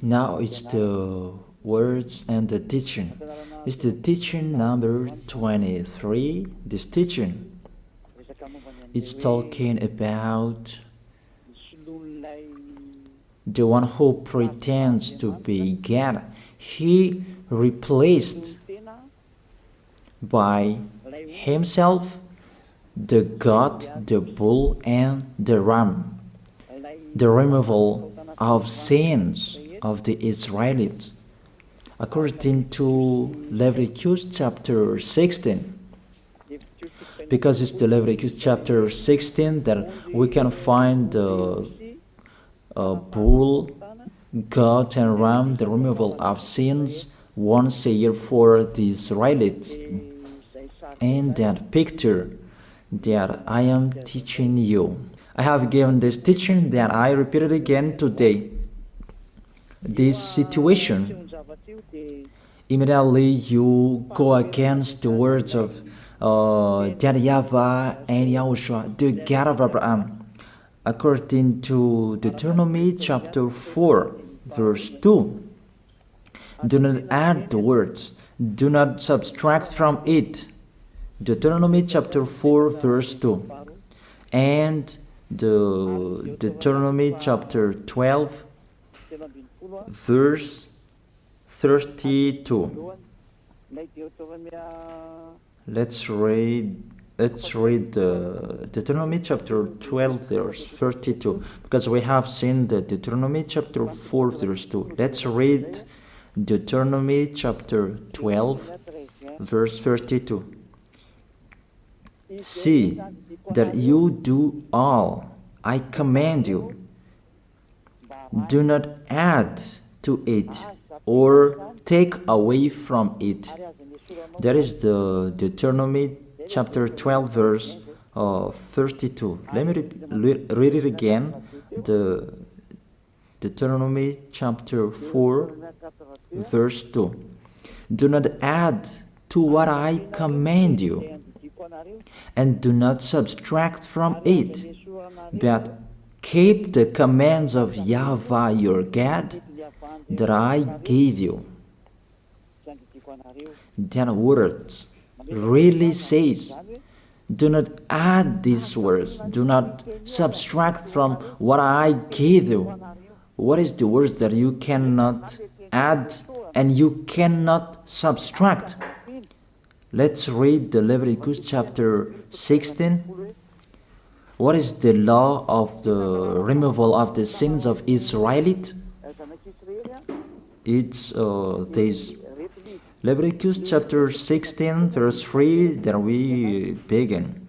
Now it's the words and the teaching. It's the teaching number 23. This teaching is talking about the one who pretends to be God. He replaced by himself the goat, the bull, and the ram. The removal of sins of the Israelites. According to Leviticus chapter 16. Because it's the Leviticus chapter 16 that we can find the bull, goat, and ram, the removal of sins once a year for the Israelites. And that picture that I am teaching you. I have given this teaching that I repeated again today. This situation, immediately you go against the words of that YAHVAH and YAHOSHUAH, the God of Abraham. According to Deuteronomy chapter 4, verse 2. Do not add the words, do not subtract from it. Deuteronomy chapter 4, verse 2. And the Deuteronomy chapter 12, verse 32. Let's read the Deuteronomy chapter 12, verse 32, because we have seen the Deuteronomy chapter 4, verse 2. Let's read Deuteronomy chapter 12, verse 32. See that you do all I command you. Do not add to it or take away from it. That is the Deuteronomy chapter 12, verse 32. Let me read it again. The Deuteronomy chapter 4, verse 2. Do not add to what I command you, and do not subtract from it, but keep the commands of YAHVAH your God that I gave you. That word really says, do not add these words, do not subtract from what I gave you. What is the words that you cannot add and you cannot subtract? Let's read the Leviticus chapter 16. What is the law of the removal of the sins of Israelite? It's this Leviticus chapter 16, verse 3 that we begin.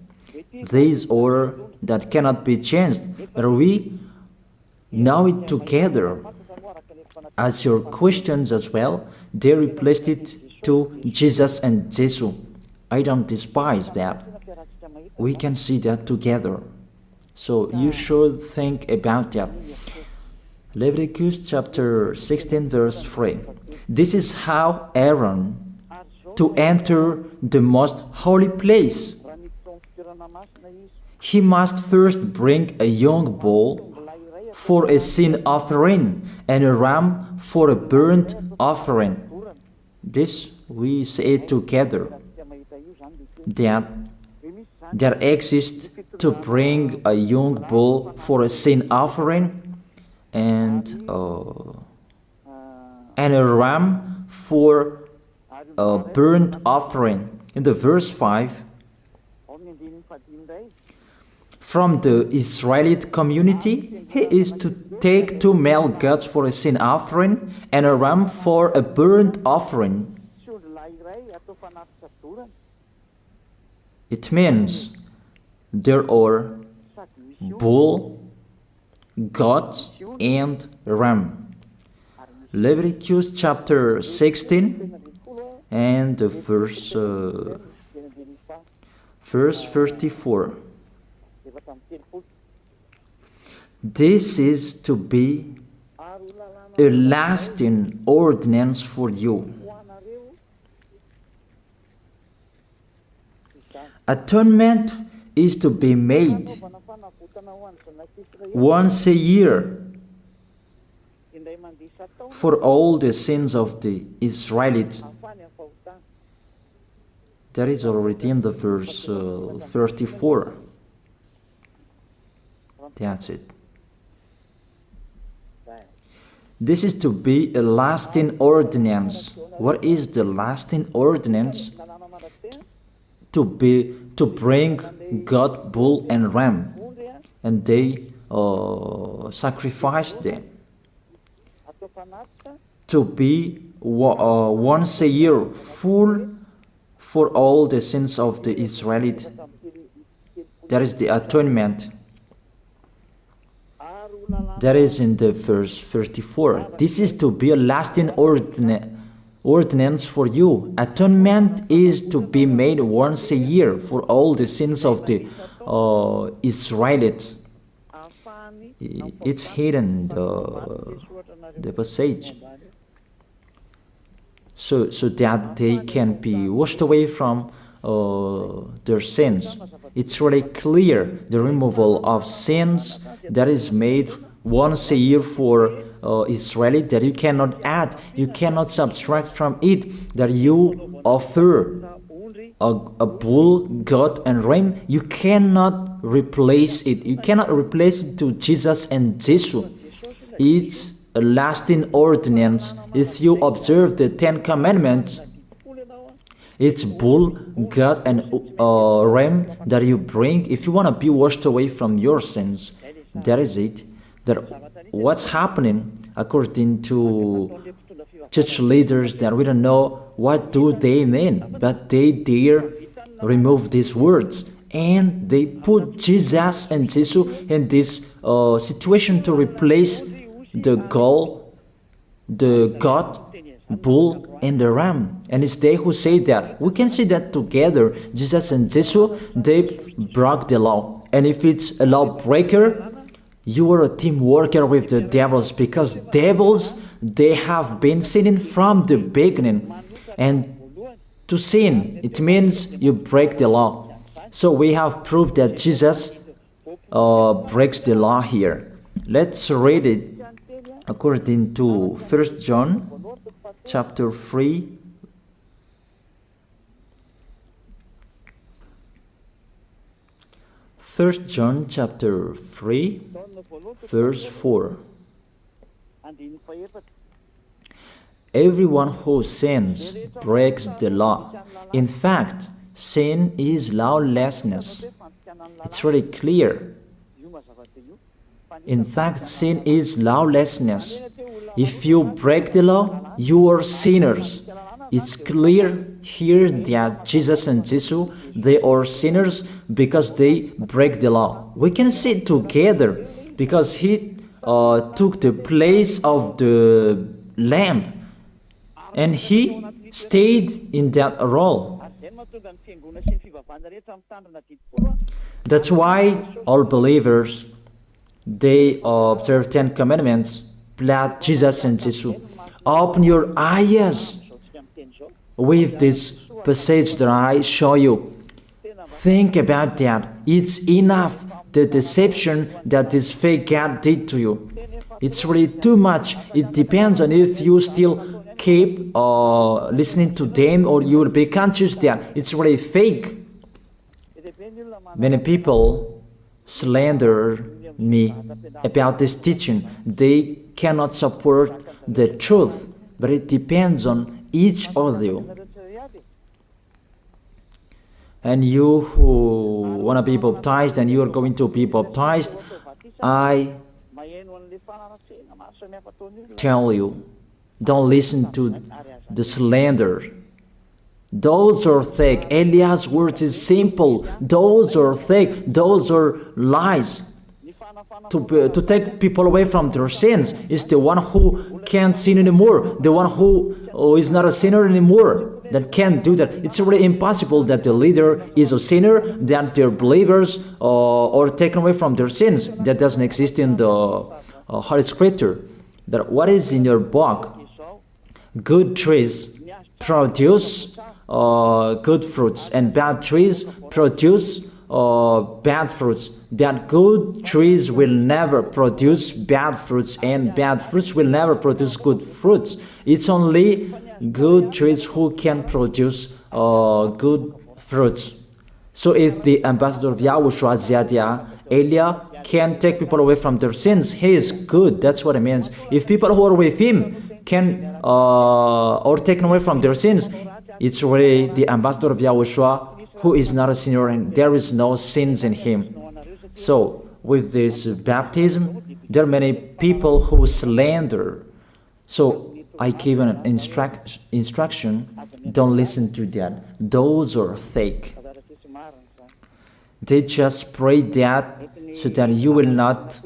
This order that cannot be changed, but we know it together. As your questions as well, they replaced it to Jesus and Jesus. I don't despise that. We can see that together. So you should think about that. Leviticus chapter 16, verse 3. This is how Aaron to enter the most holy place. He must first bring a young bull for a sin offering and a ram for a burnt offering. This we say together. That exists to bring a young bull for a sin offering and a ram for a burnt offering. In the verse 5, from the Israelite community, he is to take 2 male goats for a sin offering and a ram for a burnt offering. It means there are bull, goat, and ram. Leviticus chapter 16 and verse 34. This is to be a lasting ordinance for you. Atonement is to be made once a year for all the sins of the Israelites. That is already in the verse 34. That's it. This is to be a lasting ordinance. What is the lasting ordinance? To bring God, bull, and ram, and they sacrifice them. To be once a year full for all the sins of the Israelites. That is the atonement. That is in the verse 34. This is to be a lasting ordinance for you. Atonement is to be made once a year for all the sins of the Israelites. It's hidden, the passage. So that they can be washed away from their sins. It's really clear, the removal of sins that is made once a year for Israeli, that you cannot add, you cannot subtract from it, that you offer a bull, goat, and ram. You cannot replace it. You cannot replace it to Jesus and Jesus. It's a lasting ordinance. If you observe the 10 Commandments, it's bull, goat, and ram that you bring if you want to be washed away from your sins. That is it. That what's happening according to church leaders, that we don't know what do they mean, but they dare remove these words and they put Jesus and Jesus in this situation to replace the goat, bull, and the ram. And it's they who say that. We can see that together, Jesus and Jesus, they broke the law. And if it's a lawbreaker, you are a team worker with the devils, because devils, they have been sinning from the beginning. And to sin, it means you break the law. So we have proved that Jesus breaks the law here. Let's read it according to 1 John chapter 3. First John chapter 3, verse 4. Everyone who sins breaks the law. In fact, sin is lawlessness. It's really clear. In fact, sin is lawlessness. If you break the law, you are sinners. It's clear here that Jesus and Jesus, they are sinners because they break the law. We can see it together because he took the place of the lamb and he stayed in that role. That's why all believers, they observe 10 commandments, blood, Jesus and Jesus. Open your eyes with this passage that I show you. Think about that. It's enough, the deception that this fake God did to you. It's really too much. It depends on if you still keep listening to them, or you will be conscious that it's really fake. Many people slander me about this teaching. They cannot support the truth, but it depends on each of you. And you who want to be baptized and you are going to be baptized, I tell you, don't listen to the slander. Those are fake. Eliah's words is simple. Those are fake. Those are lies. To take people away from their sins is the one who can't sin anymore. The one who is not a sinner anymore, that can't do that. It's really impossible that the leader is a sinner, that their believers are taken away from their sins. That doesn't exist in the Holy Scripture. That what is in your book? Good trees produce good fruits, and bad trees produce bad fruits. That good trees will never produce bad fruits, and bad fruits will never produce good fruits. It's only good trees who can produce good fruits. So if the ambassador of Yahushua, Ziyadiyah, Elia, can take people away from their sins, he is good. That's what it means. If people who are with him can or taken away from their sins, it's really the ambassador of Yahushua who is not a sinner, and there is no sins in him. So with this baptism, there are many people who slander. So I give an instruction, don't listen to that. Those are fake. They just pray that so that you will not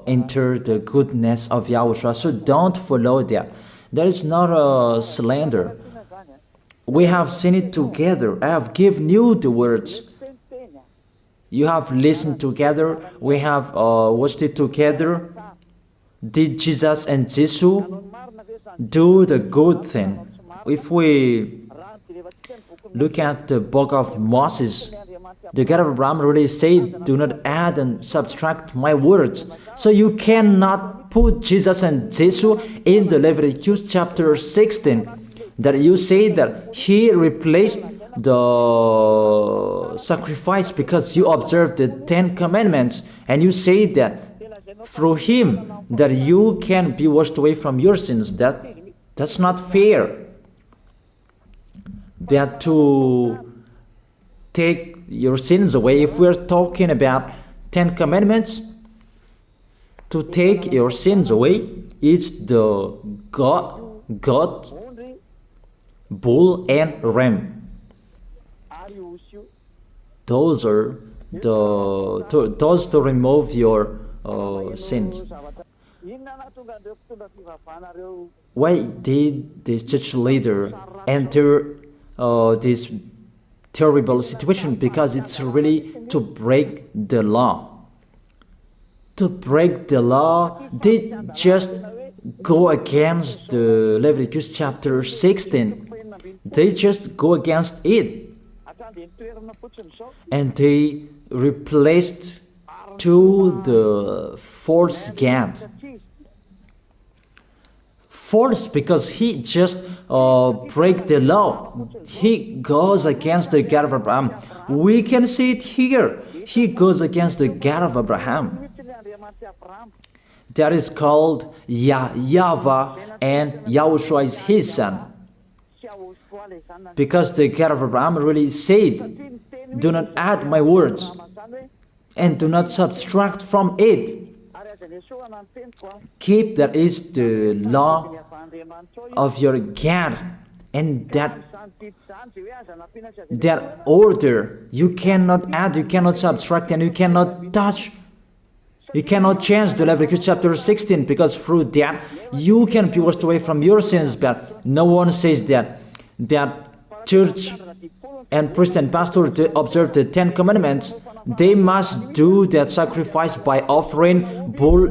enter the goodness of Yahushua. So don't follow that. That is not a slander. We have seen it together. I have given you the words. You have listened together. We have watched it together. Did Jesus and Jesus do the good thing? If we look at the book of Moses, the God of Abraham really said, do not add and subtract my words. So you cannot put Jesus and Jesus in the Leviticus chapter 16. That you say that he replaced the sacrifice because you observed the 10 commandments, and you say that through him that you can be washed away from your sins. That's not fair. That to take your sins away, if we're talking about 10 commandments, to take your sins away, it's the God, bull and ram. Those are those to remove your sins. Why did this church leader enter this terrible situation? Because it's really to break the law. To break the law, they just go against the Leviticus chapter 16. They just go against it. And they replaced to the false God. False because he just break the law. He goes against the God of Abraham. We can see it here. He goes against the God of Abraham. That is called YAHVAH, and YAHOSHUAH is his son. Because the God of Abraham really said, do not add my words and do not subtract from it. Keep, that is the law of your God, and that order. You cannot add, you cannot subtract, and you cannot touch. You cannot change the Leviticus chapter 16, because through that you can be washed away from your sins. But no one says that church and priest and pastor to observe the 10 commandments, they must do that sacrifice by offering bull,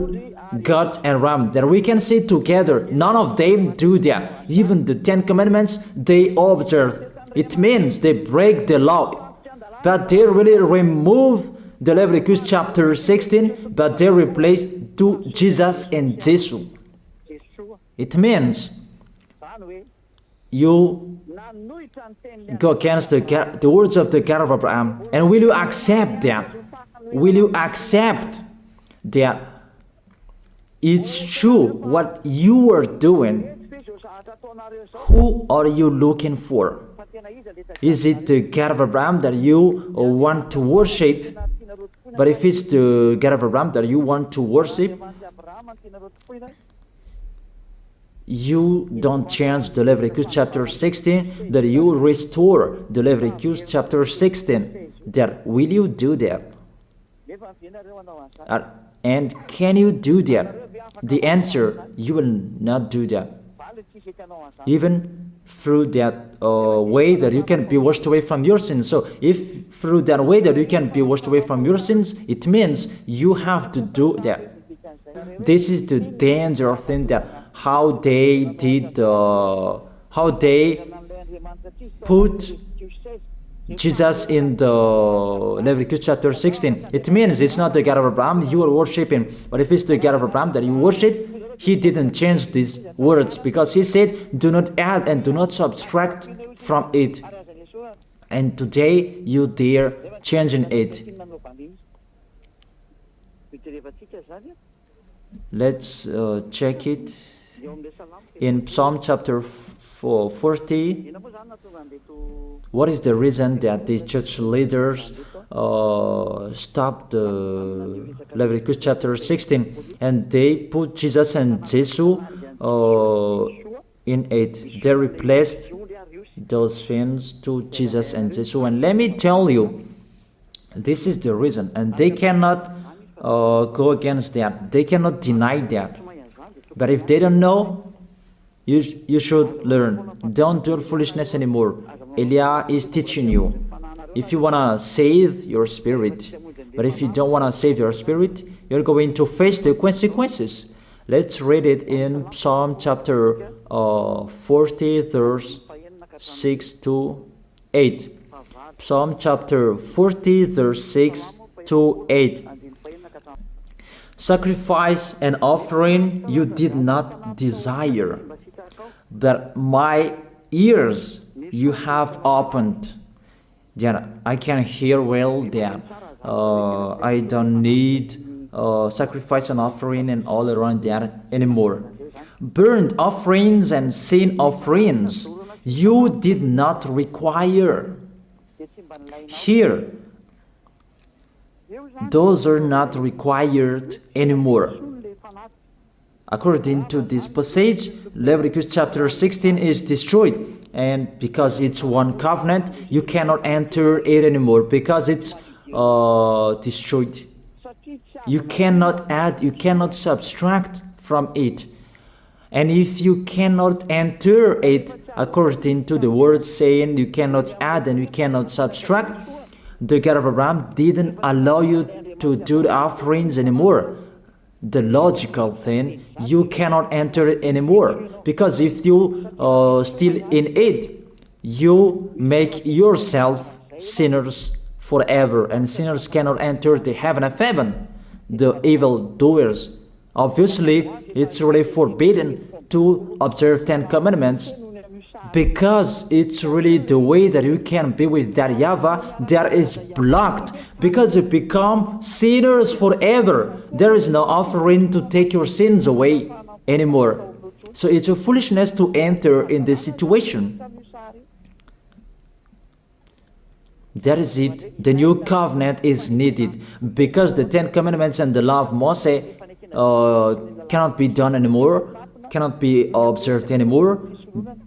goat, and ram. That we can see together. None of them do that. Even the 10 commandments they observe. It means they break the law, but they really remove the Leviticus chapter 16, but they replace to Jesus and Jesus. It means you go against the words of the God of Abraham. And will you accept that? Will you accept that it's true what you are doing? Who are you looking for? Is it the God of Abraham that you want to worship? But if it's the God of Abraham that you want to worship, you don't change the Leviticus chapter 16, that you restore the Leviticus chapter 16. That will you do that? And can you do that? The answer, you will not do that. Even through that way that you can be washed away from your sins. So if through that way that you can be washed away from your sins, it means you have to do that. This is the danger thing, that how they did, how they put Jesus in the Leviticus chapter 16. It means it's not the God of Abraham you are worshiping. But if it's the God of Abraham that you worship, he didn't change these words, because he said, do not add and do not subtract from it. And today you dare changing it. Let's check it in Psalm chapter 40. What is the reason that these church leaders stopped the Leviticus chapter 16 and they put Jesus and Jesus in it? They replaced those things to Jesus and Jesus. And let me tell you, this is the reason, and they cannot go against that. They cannot deny that. But if they don't know, you should learn. Don't do foolishness anymore. Elia is teaching you. If you want to save your spirit, but if you don't want to save your spirit, you're going to face the consequences. Let's read it in Psalm chapter 40, verse 6 to 8. Psalm chapter 40, verse 6 to 8. Sacrifice and offering you did not desire, but my ears you have opened. Then I can hear well that I don't need sacrifice and offering and all around that anymore. Burnt offerings and sin offerings you did not require. Here, those are not required anymore. According to this passage, Leviticus chapter 16 is destroyed, and because it's one covenant, you cannot enter it anymore because it's destroyed. You cannot add, you cannot subtract from it. And if you cannot enter it according to the word saying you cannot add and you cannot subtract, the God of Abraham didn't allow you to do the offerings anymore. The logical thing, you cannot enter it anymore, because if you still in it, you make yourself sinners forever, and sinners cannot enter the heaven of heaven, the evil doers. Obviously, it's really forbidden to observe 10 commandments, because it's really the way that you can be with that YAHVAH that is blocked, because you become sinners forever. There is no offering to take your sins away anymore. So it's a foolishness to enter in this situation. That is it. The new covenant is needed, because the 10 commandments and the law of Moses cannot be done anymore, cannot be observed anymore,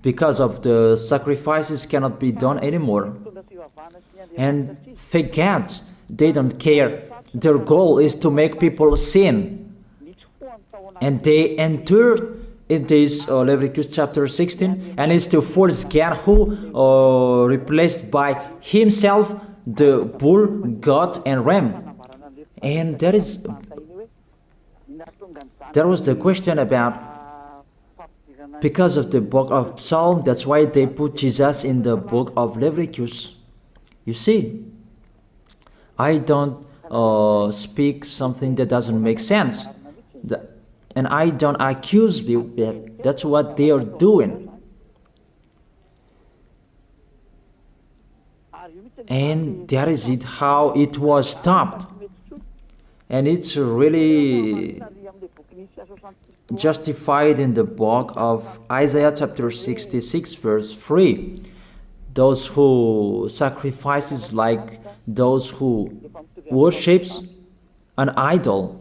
because of the sacrifices cannot be done anymore. And fake gods, they don't care. Their goal is to make people sin. And they enter in this Leviticus chapter 16, and it's to force God who replaced by himself the bull, goat, and ram. And there was the question about, because of the book of Psalm, that's why they put Jesus in the book of Leviticus. You see, I don't speak something that doesn't make sense. And I don't accuse you that that's what they are doing. And that is it, how it was stopped. And it's really justified in the book of Isaiah chapter 66 verse 3. Those who sacrifices like those who worships an idol.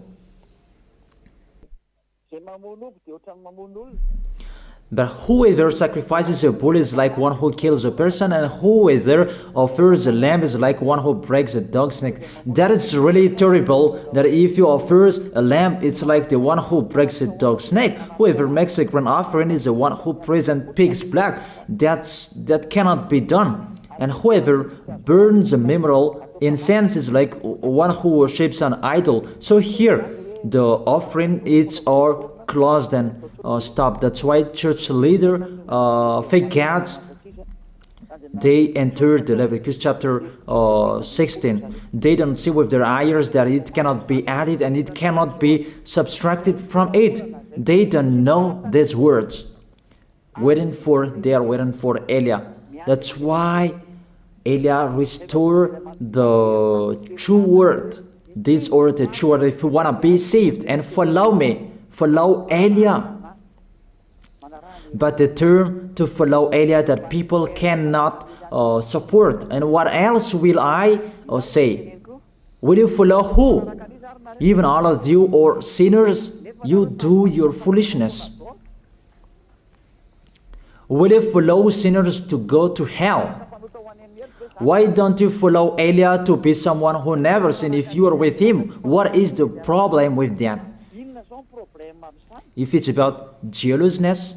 But whoever sacrifices a bull is like one who kills a person, and whoever offers a lamb is like one who breaks a dog's neck. That is really terrible, that if you offer a lamb, it's like the one who breaks a dog's neck. Whoever makes a grain offering is the one who presents pig's blood. That cannot be done. And whoever burns a memorial incense is like one who worships an idol. So here, the offering is all closed and stopped. That's why church leader, fake gods, they entered the Leviticus chapter 16. They don't see with their eyes that it cannot be added and it cannot be subtracted from it. They don't know these words. They are waiting for Eliah. That's why Eliah restored the true word. This or the true word. If you want to be saved and follow me, follow Eliah. But the term to follow Eliah that people cannot support. And what else will I say? Will you follow who? Even all of you or sinners, you do your foolishness. Will you follow sinners to go to hell? Why don't you follow Eliah to be someone who never sinned if you are with him? What is the problem with that? If it's about jealousness,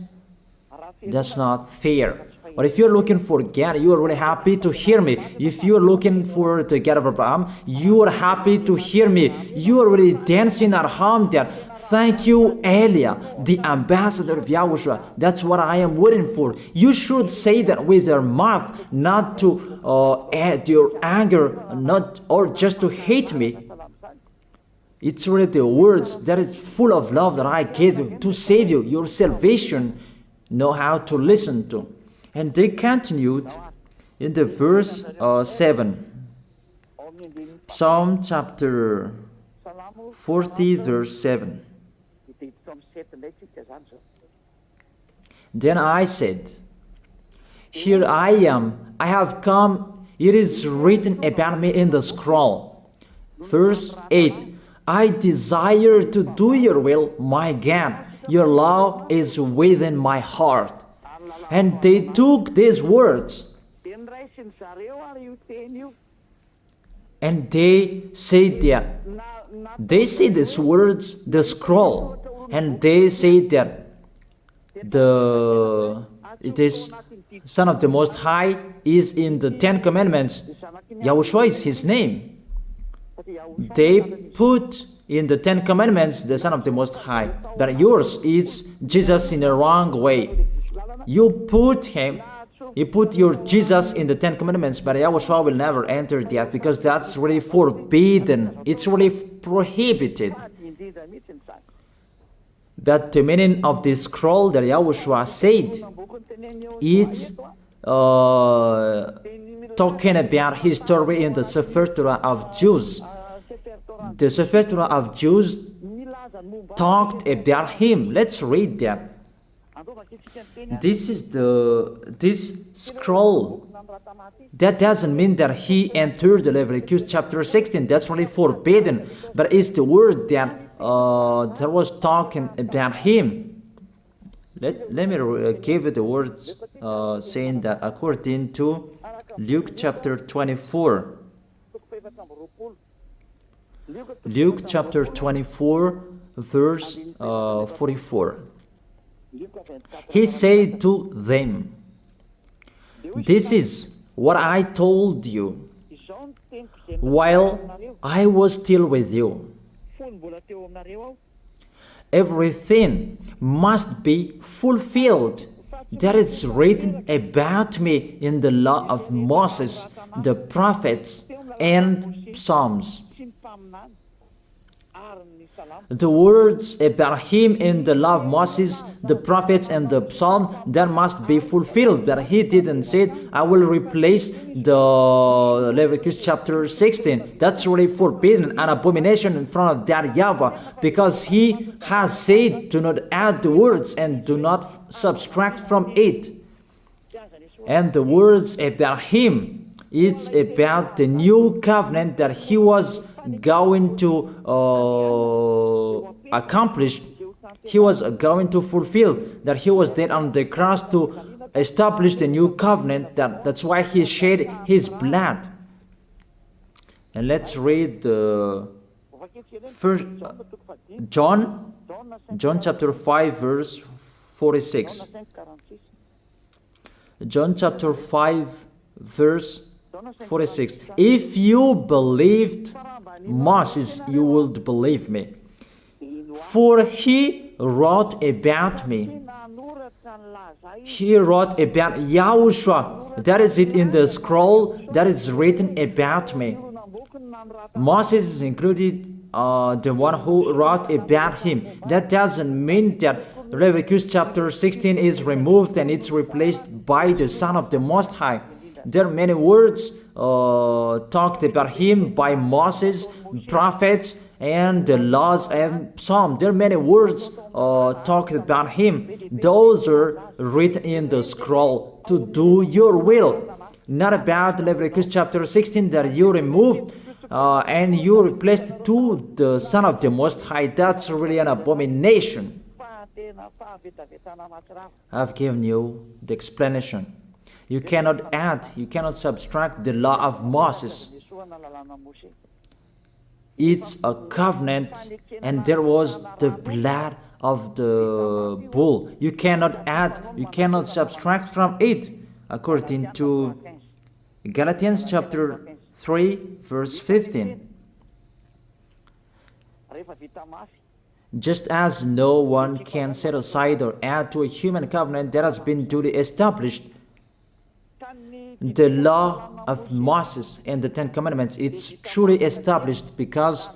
that's not fair. But if you're looking for God, you are really happy to hear me. If you're looking for the God of Abraham, you are happy to hear me. You are really dancing at home there. Thank you, Eliah, the ambassador of Yahushua. That's what I am waiting for. You should say that with your mouth, not to add your anger, not or just to hate me. It's really the words that is full of love that I gave you to save you. Your salvation, know how to listen to. And they continued in the verse 7. Psalm chapter 40 verse 7. Then I said, here I am, I have come, it is written about me in the scroll. Verse 8. I desire to do your will, my God. Your law is within my heart. And they took these words and they said that they see these words, the scroll, and they say that it is Son of the Most High is in the 10 Commandments. Yahushua is his name. They put in the 10 Commandments the Son of the Most High, but yours is Jesus in the wrong way. You put your Jesus in the 10 Commandments, but Yahushua will never enter that because that's really forbidden. It's really prohibited. But the meaning of this scroll that Yahushua said, it's talking about his story in the Sefer Torah of Jews. The Sefer Torah of Jews talked about him. Let's read that. This scroll. That doesn't mean that he entered the Leviticus chapter 16. That's really forbidden. But it's the word that was talking about him. Let me give you the words saying that according to Luke chapter 24. Luke chapter 24 verse 44. He said to them, this is what I told you while I was still with you. Everything must be fulfilled that is written about me in the law of Moses, the prophets, and Psalms. The words about him in the law of Moses, the prophets, and the psalm, that must be fulfilled. But he didn't say, I will replace the Leviticus chapter 16. That's really forbidden, an abomination in front of that YAHVAH, because he has said, do not add the words and do not subtract from it. And the words about him, it's about the new covenant that he was going to accomplish. He was going to fulfill, that he was dead on the cross to establish the new covenant. That's why he shed his blood. And let's read the first John chapter 5 verse 46. John chapter 5 verse 46. If you believed Moses, you would believe me. For he wrote about me. He wrote about YAHOSHUAH. That is it in the scroll that is written about me. Moses is included, the one who wrote about him. That doesn't mean that Leviticus chapter 16 is removed and it's replaced by the Son of the Most High. There are many words talked about him by Moses, prophets, and the laws and Psalm. There are many words talked about him. Those are written in the scroll to do your will. Not about Leviticus chapter 16 that you removed and you replaced to the Son of the Most High. That's really an abomination. I've given you the explanation. You cannot add, you cannot subtract the law of Moses. It's a covenant, and there was the blood of the bull. You cannot add, you cannot subtract from it, according to Galatians chapter 3, verse 15. Just as no one can set aside or add to a human covenant that has been duly established, the law of Moses and the Ten Commandments, it's truly established because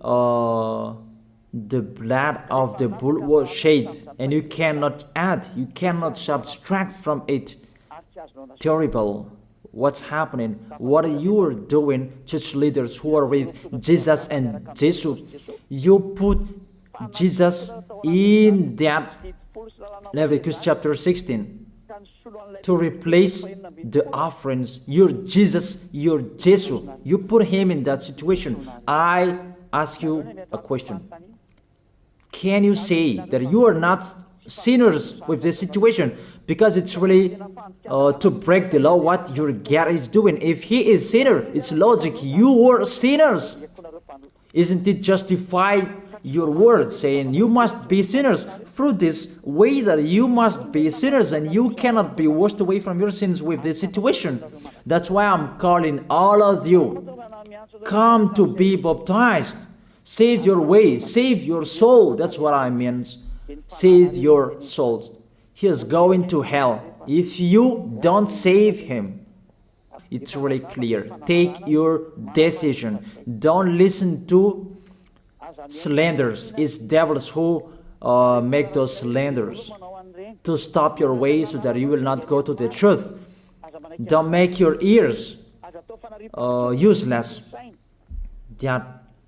the blood of the bull was shed, and you cannot add, you cannot subtract from it. Terrible. What's happening? What you are doing, church leaders who are with Jesus and Jesus? You put Jesus in that Leviticus chapter 16 to replace the offerings. Your Jesus, your Jesus. You put him in that situation. I ask you a question. Can you say that you are not sinners with this situation? Because it's really to break the law what your God is doing. If he is sinner, it's logic. You are sinners. Isn't it justify your word saying you must be sinners through this way that you must be sinners and you cannot be washed away from your sins with this situation? That's why I'm calling all of you, come to be baptized. Save your way, save your soul. That's what I mean. Save your souls. He is going to hell if you don't save him. It's really clear. Take your decision. Don't listen to slanders. It's devils who make those slanders to stop your way so that you will not go to the truth. Don't make your ears useless.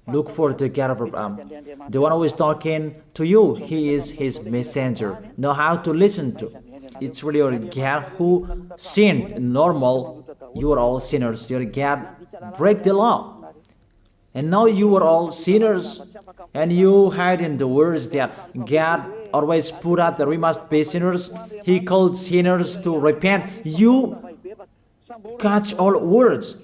Look for the God of Abraham. The one who is talking to you, he is his messenger. Know how to listen to. It's really your God who sinned. Normal, you are all sinners. Your God break the law. And now you are all sinners. And you hide in the words that God always put out that we must be sinners. He called sinners to repent. You catch all words.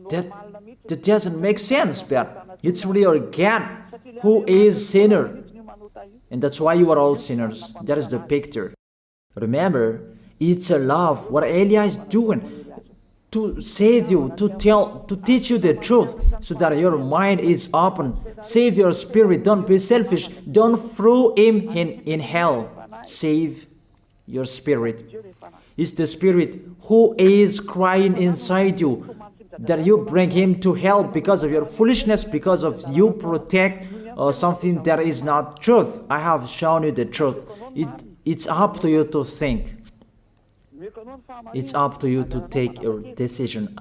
That doesn't make sense, but it's really your God who is sinner. And that's why you are all sinners. That is the picture. Remember, it's a love. What Elia is doing to save you, to teach you the truth so that your mind is open. Save your spirit. Don't be selfish. Don't throw him in hell. Save your spirit. It's the spirit who is crying inside you that you bring him to hell because of your foolishness, because of you protect something that is not truth. I have shown you the truth. It's up to you to think. It's up to you to take your decision.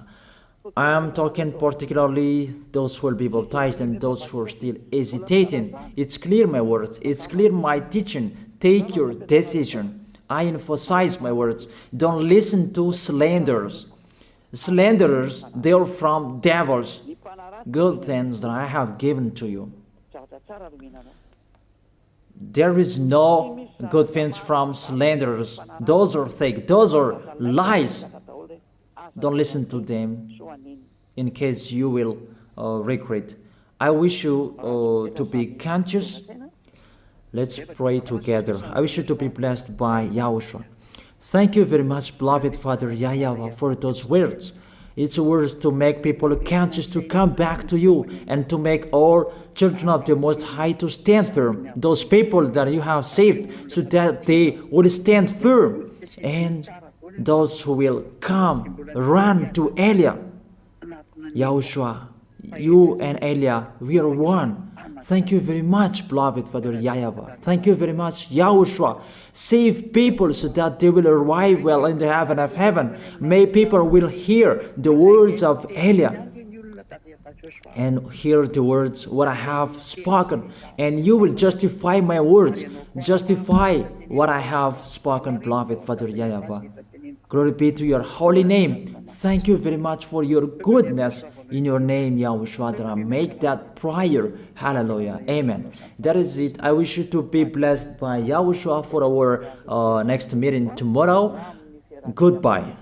I am talking particularly those who will be baptized and those who are still hesitating. It's clear my words. It's clear my teaching. Take your decision. I emphasize my words. Don't listen to slanders. Slanderers, they are from devils. Good things that I have given to you. There is no good things from slanderers. Those are fake. Those are lies. Don't listen to them in case you will regret. I wish you to be conscious. Let's pray together. I wish you to be blessed by YAHOSHUAH. Thank you very much, beloved Father YAHVAH, for those words. You have given us. Thank you for the It's words to make people conscious to come back to you, and to make all children of the Most High to stand firm. Those people that you have saved, so that they will stand firm. And those who will come, run to Elia. Yahushua, you and Elia, we are one. Thank you very much, beloved Father YAHVAH. Thank you very much, Yahushua. Save people so that they will arrive well in the heaven of heaven. May people will hear the words of Elia and hear the words what I have spoken, and you will justify my words, justify what I have spoken, beloved Father YAHVAH. Glory be to your holy name. Thank you very much for your goodness. In your name, Yahushua, that I make that prayer. Hallelujah. Amen. That is it. I wish you to be blessed by Yahushua for our next meeting tomorrow. Goodbye.